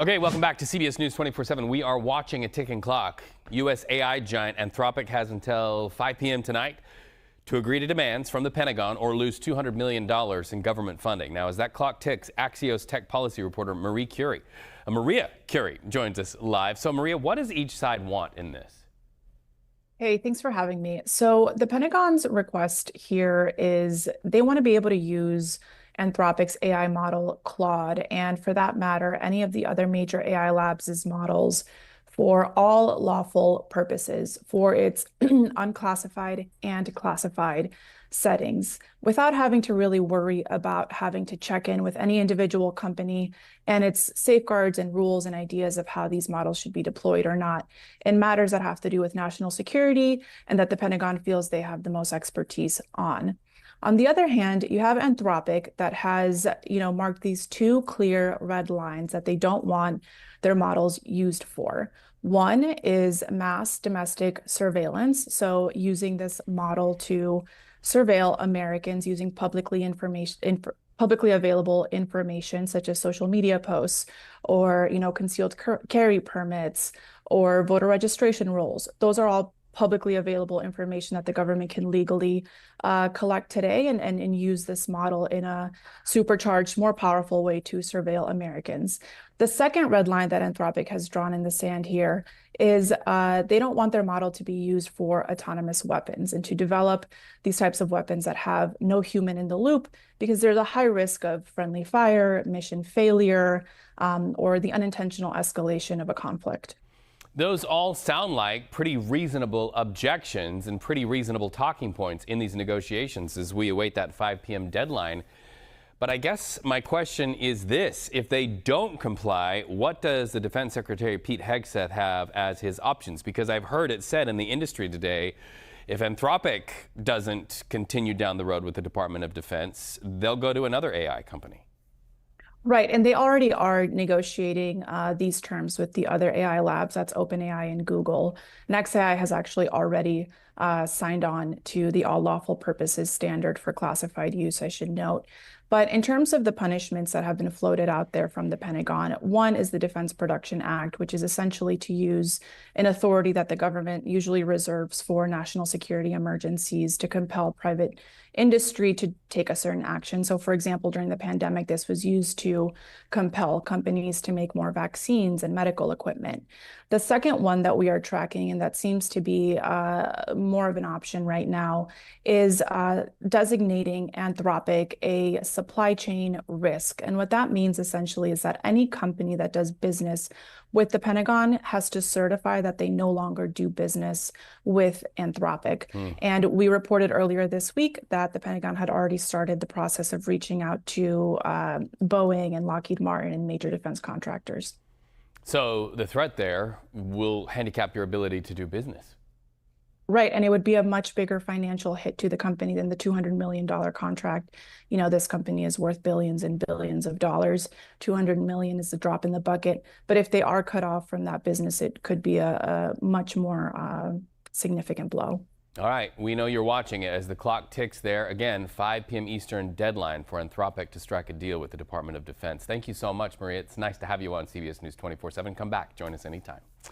Okay, welcome back to CBS News 24/7. We are watching a ticking clock. U.S. AI giant Anthropic has until 5 p.m. tonight to agree to demands from the Pentagon or lose $200 million in government funding. Now, as that clock ticks, Axios tech policy reporter Maria Curi joins us live. So, Maria, what does each side want in this? Hey, thanks for having me. So the Pentagon's request here is they want to be able to use Anthropic's AI model Claude, and for that matter, any of the other major AI labs' models for all lawful purposes for its unclassified and classified settings without having to really worry about having to check in with any individual company and its safeguards and rules and ideas of how these models should be deployed or not in matters that have to do with national security and that the Pentagon feels they have the most expertise on. On the other hand, you have Anthropic that has, marked these two clear red lines that they don't want their models used for. One is mass domestic surveillance, so using this model to surveil Americans using publicly available information such as social media posts or concealed carry permits or voter registration rolls. Those are all publicly available information that the government can legally collect today and use this model in a supercharged, more powerful way to surveil Americans. The second red line that Anthropic has drawn in the sand here is they don't want their model to be used for autonomous weapons and to develop these types of weapons that have no human in the loop because there's a high risk of friendly fire, mission failure, or the unintentional escalation of a conflict. Those all sound like pretty reasonable objections and pretty reasonable talking points in these negotiations as we await that 5 p.m. deadline. But I guess my question is this: if they don't comply, what does the Defense Secretary Pete Hegseth have as his options? Because I've heard it said in the industry today, if Anthropic doesn't continue down the road with the Department of Defense, they'll go to another AI company. Right, and they already are negotiating these terms with the other AI labs, that's OpenAI and Google. NextAI has actually already signed on to the all lawful purposes standard for classified use, I should note. But in terms of the punishments that have been floated out there from the Pentagon, one is the Defense Production Act, which is essentially to use an authority that the government usually reserves for national security emergencies to compel private industry to take a certain action. So, for example, during the pandemic, this was used to compel companies to make more vaccines and medical equipment. The second one that we are tracking, and that seems to be more of an option right now, is designating Anthropic a supply chain risk. And what that means essentially is that any company that does business with the Pentagon has to certify that they no longer do business with Anthropic. And we reported earlier this week that the Pentagon had already started the process of reaching out to Boeing and Lockheed Martin and major defense contractors. So the threat there will handicap your ability to do business. Right, and it would be a much bigger financial hit to the company than the $200 million contract. This company is worth billions and billions of dollars. $200 million is a drop in the bucket. But if they are cut off from that business, it could be a much more significant blow. All right, we know you're watching it as the clock ticks there. Again, 5 p.m. Eastern deadline for Anthropic to strike a deal with the Department of Defense. Thank you so much, Maria. It's nice to have you on CBS News 24/7. Come back. Join us anytime.